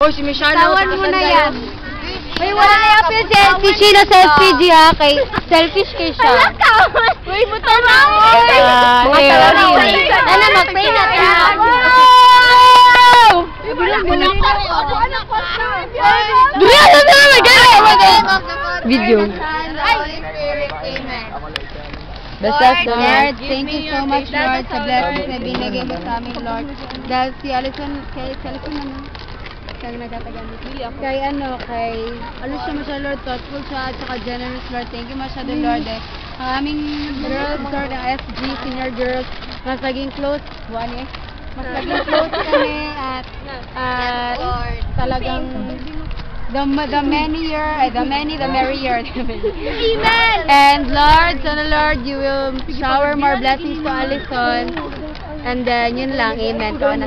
Oh, si Michelle. Tawan mo na yan. May wala na yung selfie. Sheila selfie di ha. Kay selfish kay siya. Uy, buta na ako. Ano, mag-pray na tayo. Video. Basta Lord, thank you so much Lord sa blessings na binigay mo sa amin Lord. Dahil si Alison, kay Alison naman. Kaya nagtatagamit. Kay ano siya Lord, thoughtful siya at saka generous Lord. Thank you masyado Lord eh. Ang aming girls Lord, ang SG, senior girls, mas naging close. Mas naging close kami at talagang the many, the merrier. Amen! And Lord, sana Lord, you will shower more blessings to Alison. And then, yun lang. Amen. Amen!